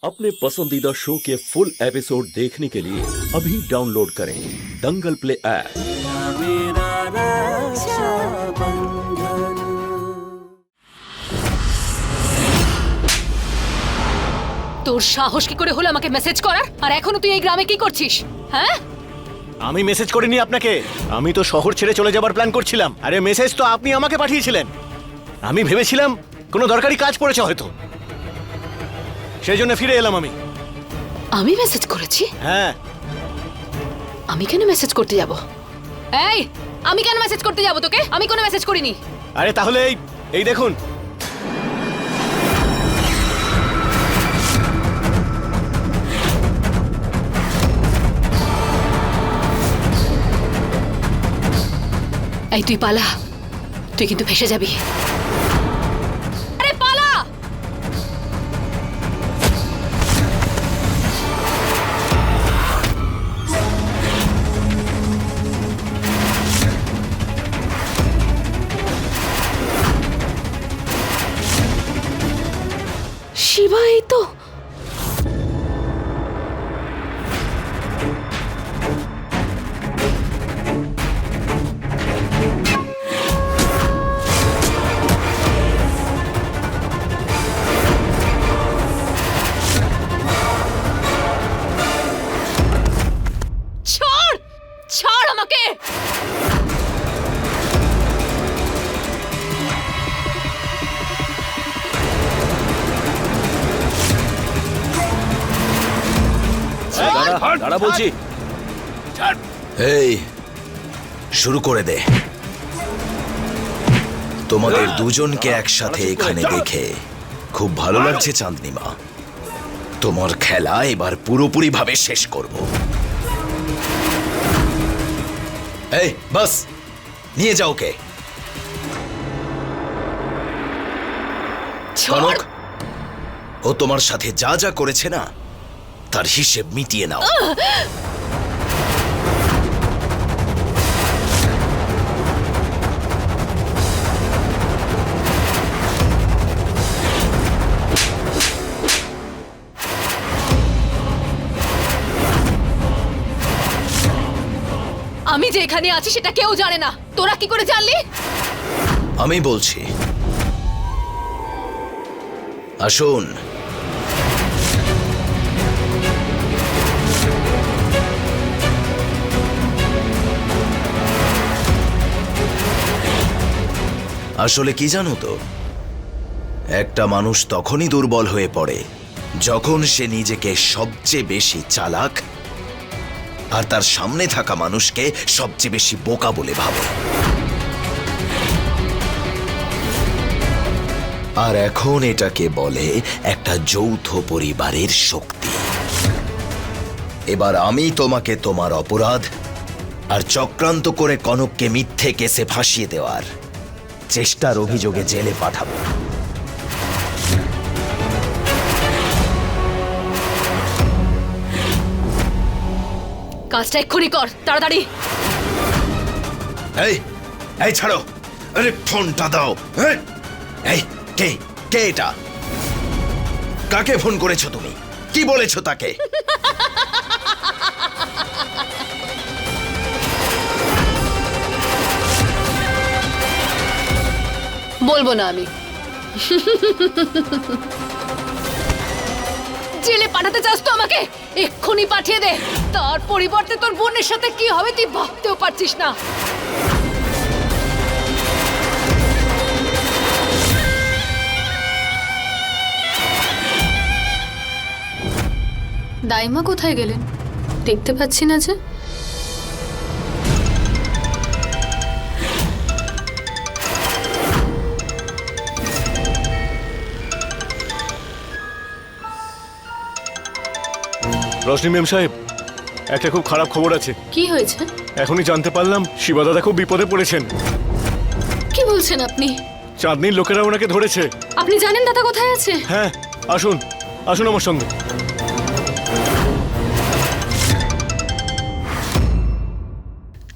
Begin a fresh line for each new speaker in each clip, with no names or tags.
अपने पसंदीदा शो के फुल एपिसोड देखने के लिए अभी डाउनलोड करें दंगल प्ले ऐप।
তোর সাহস কি করে হলো আমাকে মেসেজ করার? আর এখনো তুই এই গ্রামে কি করছিস? হ্যাঁ,
আমি মেসেজ করিনি আপনাকে। আমি তো শহর ছেড়ে চলে যাবার প্ল্যান করছিলাম। আরে মেসেজ তো আপনি আমাকে পাঠিয়েছিলেন। আমি ভেবেছিলাম কোনো দরকারি কাজ পড়েছে হয়তো, সেই জন্য ফিরে এলাম আমি।
আমি মেসেজ করেছি?
হ্যাঁ।
আমি কেন মেসেজ করতে যাব? এই, আমি কেন মেসেজ করতে যাব তোকে? আমি কোনো মেসেজ করিনি।
আরে তাহলে এই দেখুন।
এই তুই পালা, তুই কিন্তু ফেসে যাবি। আরে পালা! শিবা, এই তো। ছাড়, ছাড় আমাকে।
দাঁড়া বলছি।
এই শুরু করে দে। তোমাদের দুজনকে একসাথে এখানে দেখে খুব ভালো লাগছে চাঁদনিমা। তোমার খেলা এবার পুরোপুরি ভাবে শেষ করব। এই বাস, নিয়ে যাও ওকে। কনক, ও তোমার সাথে যা যা করেছে না, তার হিসেব মিটিয়ে নাও।
আমি যে এখানে আছি সেটা কেউ জানে না। তোরা কি করে জানলি?
আমি বলছি, আসুন। আসলে কি জানো তো, একটা মানুষ তখনই দুর্বল হয়ে পড়ে যখন সে নিজেকে সবচেয়ে বেশি চালাক আর তার সামনে থাকা মানুষকে সবচেয়ে বেশি বোকা বলে ভাবে। আর এখন এটাকে বলে একটা যৌথ পরিবারের শক্তি। এবার আমি তোমাকে তোমার অপরাধ আর চক্রান্ত করে কনককে মিথ্যে কেসে ফাঁসিয়ে দেওয়ার চেষ্টার অভিযোগে জেলে পাঠাবো।
কাজটা এক্ষুনি কর, তাড়াতাড়ি।
এই এই ছাড়ো, আরে ফোনটা দাও। এই কে কে এটা? কাকে ফোন করেছো তুমি? কি বলেছো তাকে?
বলবো না আমি। জেলে পাঠাতে চাস তো আমাকে? এক্ষুনি পাঠিয়ে দে। তার পরিবর্তে তোর বোনের সাথে কি হবে তুই ভাবতেও পারছিস না।
দাইমা কোথায় গেলেন? দেখতে পাচ্ছি না যে।
রশনি মেম সাহেব, একটা খুব খারাপ খবর আছে।
কি হয়েছে?
এখনই জানতে পারলাম শিবা দাদা খুব বিপদে পড়েছেন।
কি বলছেন আপনি?
চাঁদনির লোকেরা ওনাকে ধরেছে।
আপনি জানেন দাদা কোথায় আছে?
হ্যাঁ, আসুন আসুন আমার সঙ্গে।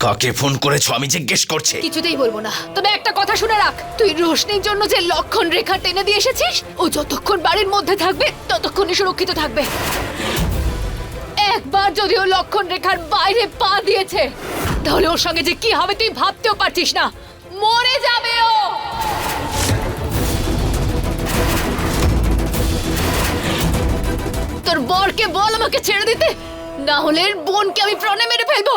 কাকে ফোন করেছো আমি জিজ্ঞেস করছি।
কিছুতেই বলবো না, তবে একটা কথা শুনে রাখ, তুই রোশনির জন্য যে লক্ষণ রেখা টেনে দিয়ে এসেছিস, ও যতক্ষণ বাড়ির মধ্যে থাকবে ততক্ষণই সুরক্ষিত থাকবে। একবার যদি ও লক্ষণ রেখার বাইরে পা দিয়েছে, তাহলে ওর সঙ্গে যে কি হবে তুই ভাবতেও পারছিস না। মরে যাবে ও। তোর বরকে বল আমাকে ছেড়ে দিতে, না হলে এর বোনকে আমি প্রাণে মেরে ফেলবো।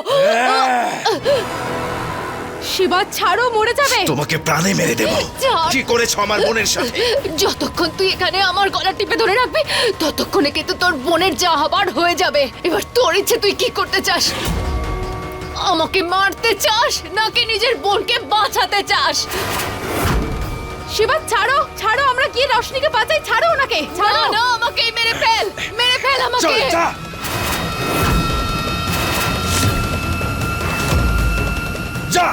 শিবা ছাড়ো, মরে যাবে।
তোমাকে প্রাণে মেরে দেব।
ছাড়।
কি করেছো আমার বোনের সাথে?
যতক্ষণ তুই এখানে আমার গলা টিপে ধরে রাখবি, ততক্ষণে কিন্তু তোর বোনের যা হবার হয়ে যাবে। এবার তোর ইচ্ছে, তুই কি করতে চাস? আমাকে মারতে চাস নাকি নিজের বোনকে বাঁচাতে চাস? শিবা ছাড়ো, ছাড়ো, আমরা গিয়ে রশনিকে বাঁচাই। ছাড়ো ওনাকে, ছাড়ো না, আমাকেই মেরে ফেল, মেরে ফেল আমাকে।
চল যা। যা।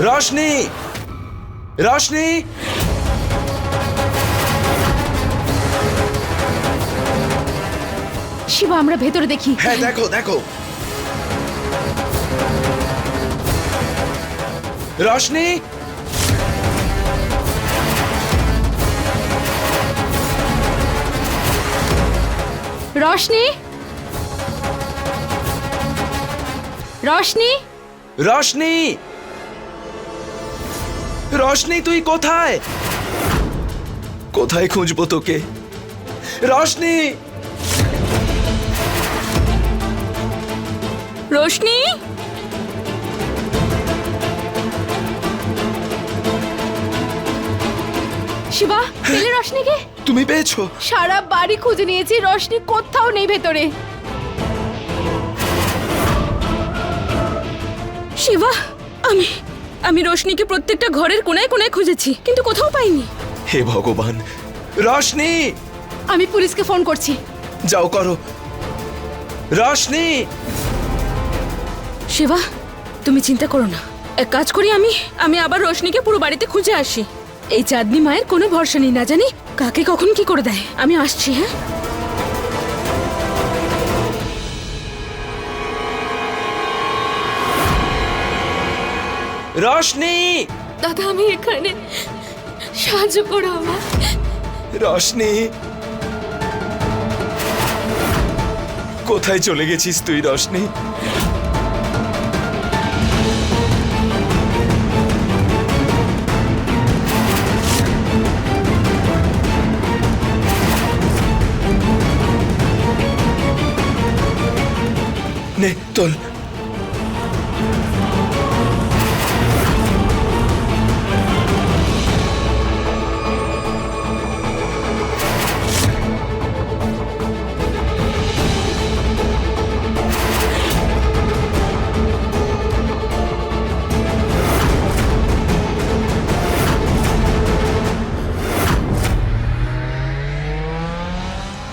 রশনি, রশনি,
শিবা আমরা ভেতরে দেখি।
হ্যাঁ দেখো দেখো। রশনি,
রশনি, রশনি,
রশনি, রশনি, তুই কোথায়? কোথায় খুঁজবো তোকে? রশনি,
রশনি, শিবা পেলে রশনিকে?
তুমি পেয়েছো?
সারা বাড়ি খুঁজে নিয়েছি, রশনি কোথাও নেই ভেতরে।
শিবা, আমি রোশনিকে প্রত্যেকটা ঘরের কোনায় কোনায় খুঁজেছি, কিন্তু কোথাও পাইনি।
হে ভগবান। রশনি,
আমি পুলিশকে ফোন করছি।
যাও করো। রশনি,
শিবা, তুমি চিন্তা করো না, এক কাজ করি, আমি আবার রোশনিকে পুরো বাড়িতে খুঁজে আসি। এই চাঁদনি মায়ের কোনো ভরসা নেই, না জানি কাকে কখন কি করে দেয়। আমি আসছি। হ্যাঁ,
রশনি,
দাদা আমি এখানে, সাহায্য করো আমার।
রশনি, কোথায় চলে গেছিস তুই রশনি? নে তোল।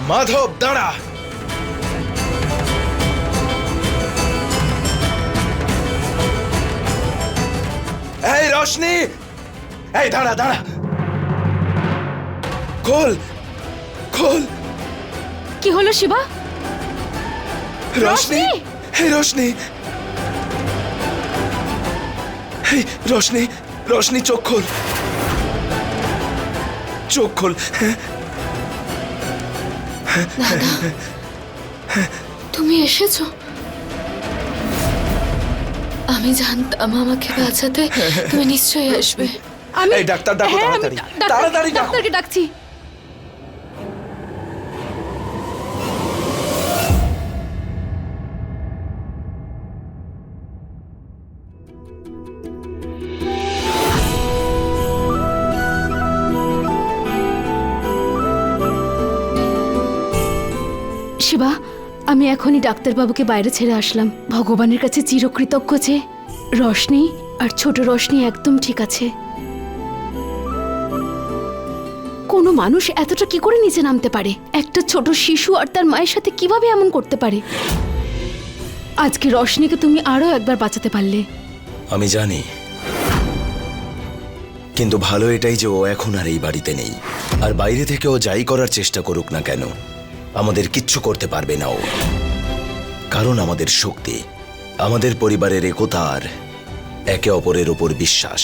মাধব দাঁড়া। এই রশনি, এই দাঁড়া দাঁড়া। খোল খোল।
কি হলো শিবা?
রশনি, হে রশনি, হে রশনি, রশনি চোখ খোল, চোখ খোল।
তুমি এসেছো? আমি জানতাম আমাকে বাঁচাতে তুমি নিশ্চয়ই আসবে।
এই ডাক্তার ডাকো তাড়াতাড়ি, তাড়াতাড়ি ডাকো।
ডাক্তারকে ডাকছি। শিবা, আমি এখনই ডাক্তারবাবুকে বাইরে ছেড়ে আসলাম। ভগবানের কাছে চিরকৃতজ্ঞ যে রশনি আর ছোট রশনি একদম ঠিক আছে। কোনো মানুষ এতটা কি করে নিচে নামতে পারে? একটা ছোট শিশু আর তার মায়ের সাথে কিভাবে এমন করতে পারে? আজকে রশনিকে তুমি আরো একবার বাঁচাতে পারলে।
আমি জানি, কিন্তু ভালো এটাই যে ও এখন আর এই বাড়িতে নেই। আর বাইরে থেকে ও যাই করার চেষ্টা করুক না কেন, আমাদের কিচ্ছু করতে পারবে না ও। কারণ আমাদের শক্তি, আমাদের পরিবারের একতা আর একে অপরের ওপর বিশ্বাস।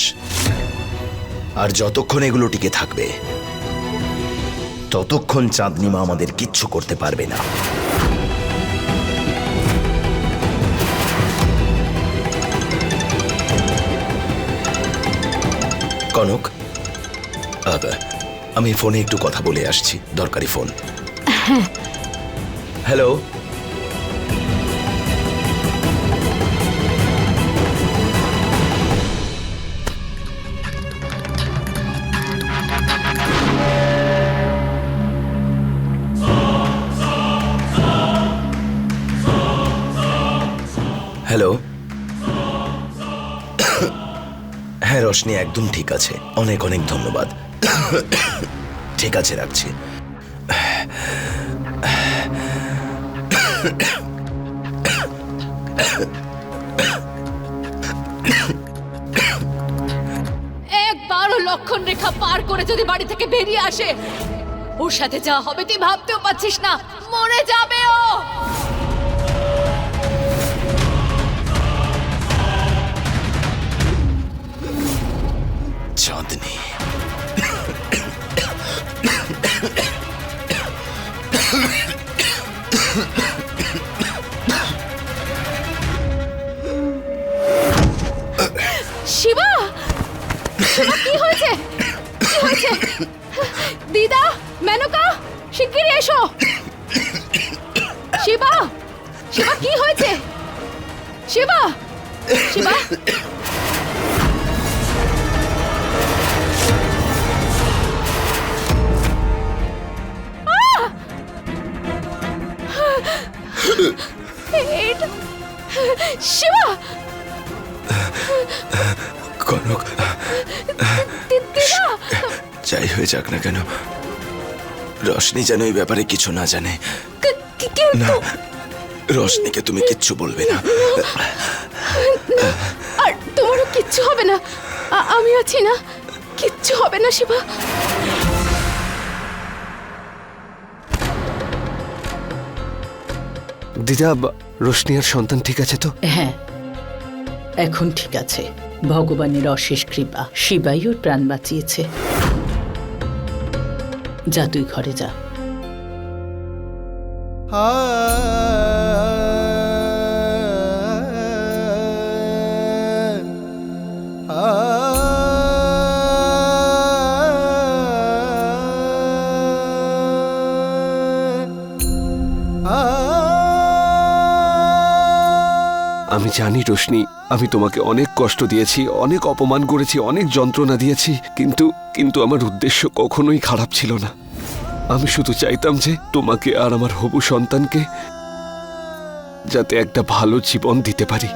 আর যতক্ষণ এগুলো টিকে থাকবে, ততক্ষণ চাঁদনি মা আমাদের কিচ্ছু করতে পারবে না। কনক, আমি ফোনে একটু কথা বলে আসছি, দরকারি ফোন। হ্যালো। হ্যালো। হ্যাঁ রশনি একদম ঠিক আছে, অনেক অনেক ধন্যবাদ। ঠিক আছে, রাখছি।
একবারও লক্ষণ রেখা পার করে যদি বাড়ি থেকে বেরিয়ে আসে, ওর সাথে যা হবে তুই ভাবতেও পারছিস না। মরে যাবে ও।
চাঁদনি,
শিবা, শিবা কি হয়েছে? কি হয়েছে? দিদা, মেনকা, শিগগিরই এসো। শিবা, শিবা কি হয়েছে? শিবা, শিবা। শিবা,
কনক,
দিদা,
যাই হয়ে যাক না কেন, রশনি যেন এই ব্যাপারে কিছু না জানে। না, রশনিকে তুমি কিচ্ছু বলবে না।
আর তোমারও কিচ্ছু হবে না, আমি আছি না, কিচ্ছু হবে না শিবা।
দিদা, রোশনি আর সন্তান ঠিক আছে তো?
হ্যাঁ, এখন ঠিক আছে। ভগবানের অশেষ কৃপা, শিবাই ওর প্রাণ বাঁচিয়েছে। যা তুই ঘরে যা।
আমি জানি রোশনি, আমি তোমাকে অনেক কষ্ট দিয়েছি, অনেক অপমান করেছি, অনেক যন্ত্রণা দিয়েছি, কিন্তু আমার উদ্দেশ্য কখনোই খারাপ ছিল না। আমি শুধু চাইতাম যে তোমাকে আর আমার হবু সন্তানকে যাতে একটা ভালো জীবন দিতে পারি।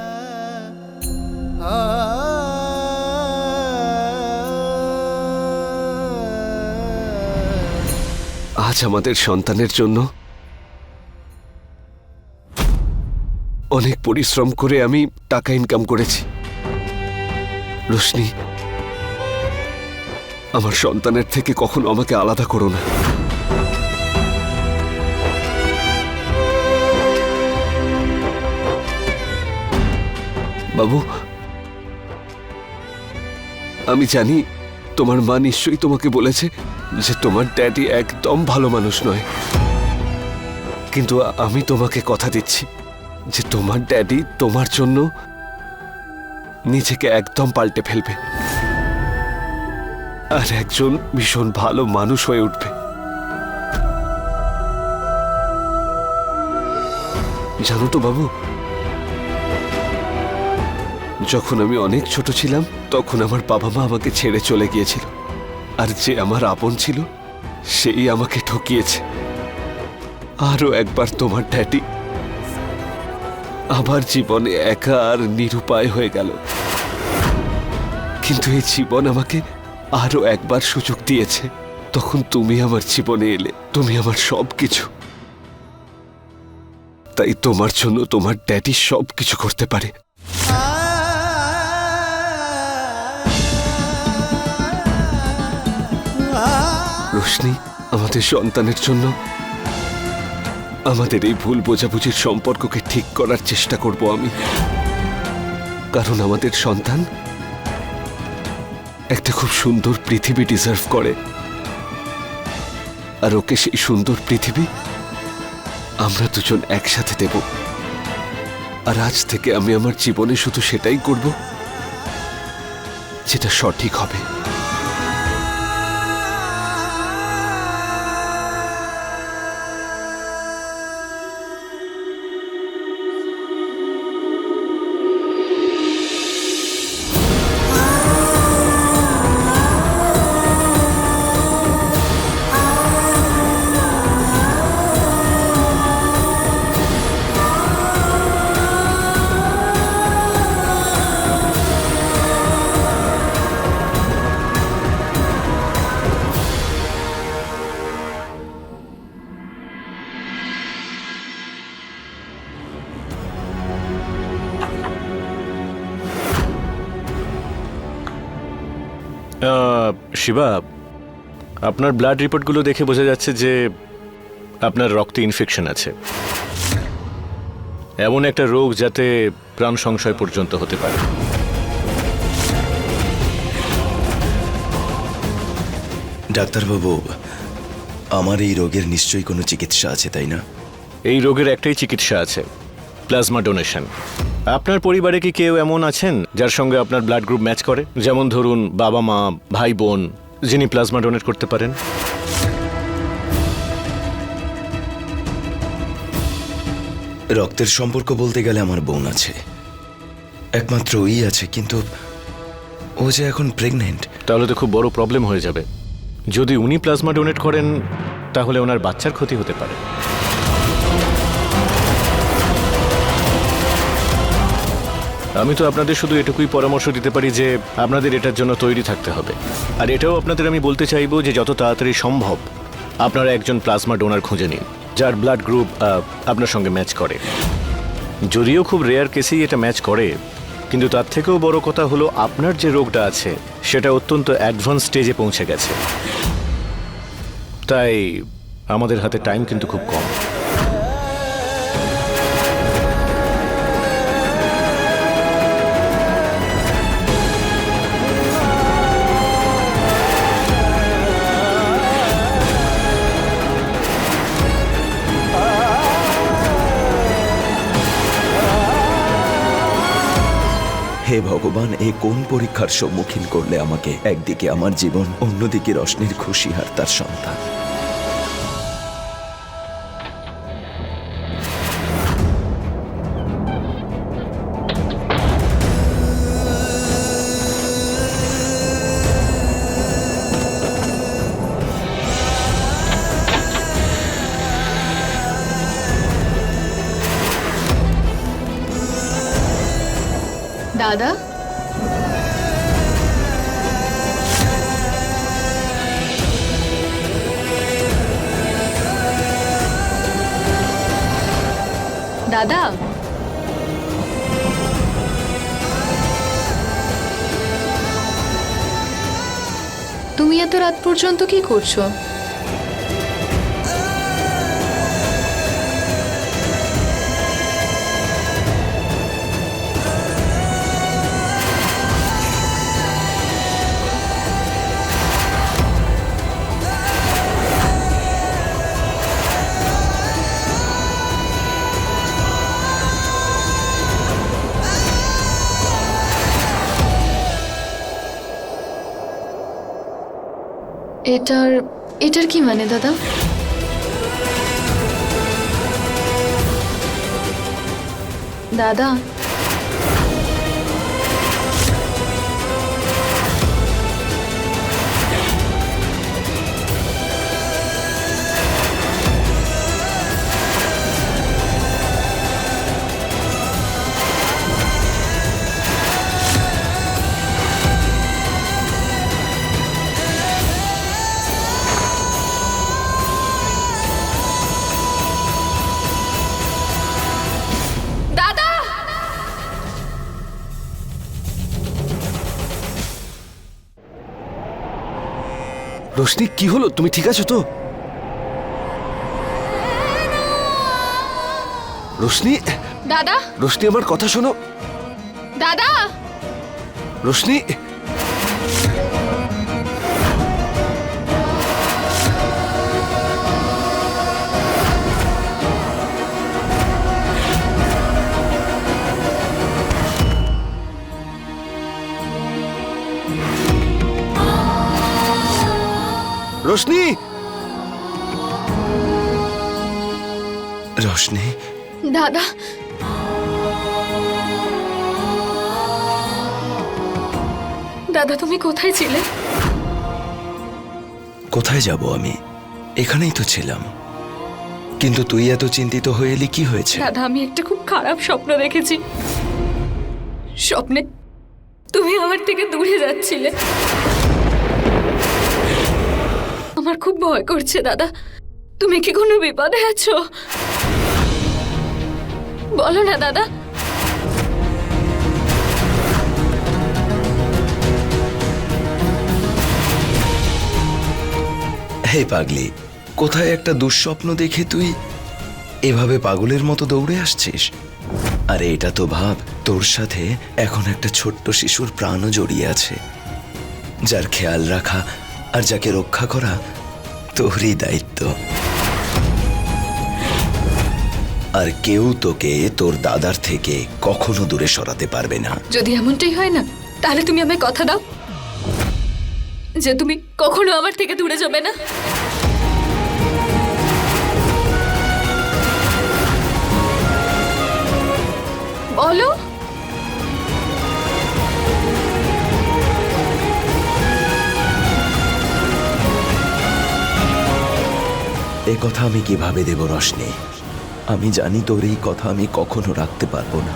আজ আমাদের সন্তানের জন্য অনেক পরিশ্রম করে আমি টাকা ইনকাম করেছি। রোশনি, আমার সন্তানের থেকে কখনো আমাকে আলাদা করো না। বাবু, আমি জানি তোমার মা নিশ্চয়ই তোমাকে বলেছে যে তোমার ড্যাডি একদম ভালো মানুষ নয়, কিন্তু আমি তোমাকে কথা দিচ্ছি যে তোমার ড্যাডি তোমার জন্য নিজেকে একদম পাল্টে ফেলবে আর একজন ভীষণ ভালো মানুষ হয়ে উঠবে। জানো তো বাবু, যখন আমি অনেক ছোট ছিলাম তখন আমার বাবা মা আমাকে ছেড়ে চলে গিয়েছিল, আর যে আমার আপন ছিল সেই আমাকে ঠকিয়েছে। আরো একবার তোমার ড্যাডি আমার জীবনে একা আর নিরুপায় হয়ে গেল। কিন্তু এই জীবন আমাকে আরো একবার সুযোগ দিয়েছে। তখন তুমি আমার জীবনে এলে, তুমি আমার সবকিছু। তাই তোমার জন্য তোমার ড্যাডি সবকিছু করতে পারে। রোশনি, আমাদের সন্তানের জন্য আমাদের এই ভুল বোঝাবুঝির সম্পর্ককে ঠিক করার চেষ্টা করব আমি। কারণ আমাদের সন্তান একটা খুব সুন্দর পৃথিবী ডিজার্ভ করে, আর ওকে সেই সুন্দর পৃথিবী আমরা দুজন একসাথে দেব। আর আজ থেকে আমি আমার জীবনে শুধু সেটাই করব যেটা সঠিক হবে।
শিবা, আপনার ব্লাড রিপোর্টগুলো দেখে বোঝা যাচ্ছে যে আপনার রক্তে ইনফেকশন আছে, এমন একটা রোগ যাতে প্রাণ সংশয় পর্যন্ত হতে পারে।
ডাক্তারবাবু, আমার এই রোগের নিশ্চয়ই কোনো চিকিৎসা আছে, তাই না?
এই রোগের একটাই চিকিৎসা আছে, প্লাজমা ডোনেশন। আপনার পরিবারে কি কেউ এমন আছেন যার সঙ্গে আপনার ব্লাড গ্রুপ ম্যাচ করে? যেমন ধরুন বাবা মা, ভাই বোন, যিনি প্লাজমা ডোনেট করতে পারেন।
রক্তের সম্পর্ক বলতে গেলে আমার বোন আছে, একমাত্র ওই আছে, কিন্তু ও যে এখন প্রেগনেন্ট।
তাহলে তো খুব বড় প্রবলেম হয়ে যাবে। যদি উনি প্লাজমা ডোনেট করেন তাহলে ওনার বাচ্চার ক্ষতি হতে পারে। আমি তো আপনাদের শুধু এটুকুই পরামর্শ দিতে পারি যে আপনাদের এটার জন্য তৈরি থাকতে হবে। আর এটাও আপনাদের আমি বলতে চাইবো যে যত তাড়াতাড়ি সম্ভব আপনারা একজন প্লাজমা ডোনার খুঁজে নিন যার ব্লাড গ্রুপ আপনার সঙ্গে ম্যাচ করে। যদিও খুব রেয়ার কেসেই এটা ম্যাচ করে, কিন্তু তার থেকেও বড় কথা হলো আপনার যে রোগটা আছে সেটা অত্যন্ত অ্যাডভান্স স্টেজে পৌঁছে গেছে। তাই আমাদের হাতে টাইম কিন্তু খুব কম।
হে ভগবান, এ কোন পরীক্ষার সম্মুখীন করলে আমাকে? একদিকে আমার জীবন, অন্যদিকে রশ্মির খুশি আর তার সন্তান।
দাদা, দাদা, তুমি এত রাত পর্যন্ত কি করছো? এটার কি মানে দাদা? দাদা,
রোশনি কি হলো, তুমি ঠিক আছো তো? রোশনি,
দাদা,
রোশনি আমার কথা শোনো।
দাদা,
রোশনি, রোশনি,
রোশনি,
দাদা, দাদা তুমি কোথায় ছিলে?
কোথায় যাব আমি? এখানেই তো ছিলাম। কিন্তু তুই এত চিন্তিত হয়ে এলি, কি হয়েছে?
দাদা আমি একটা খুব খারাপ স্বপ্ন দেখেছি। স্বপ্নে তুমি আমার থেকে দূরে যাচ্ছিলে। আমার খুব ভয় করছে দাদা। তুমি কি কোনো বিপদে আছো? বলো না দাদা।
হে পাগলি, কোথায় একটা দুঃস্বপ্ন দেখে তুই এভাবে পাগলের মতো দৌড়ে আসছিস? আরে এটা তো ভাব, তোর সাথে এখন একটা ছোট্ট শিশুর প্রাণও জড়িয়ে আছে, যার খেয়াল রাখা আর যাকে রক্ষা করা তোরই দায়িত্ব। আর কেউ তোকে তোর দাদার থেকে কখনো দূরে সরাতে পারবে না।
যদি এমনটাই হয় না, তাহলে তুমি আমায় কথা দাও যে তুমি কখনো আমার থেকে দূরে যাবে না। বলো।
এ কথা আমি কিভাবে দেব রোশনি? আমি জানি তোর এই কথা আমি কখনো রাখতে পারবো না।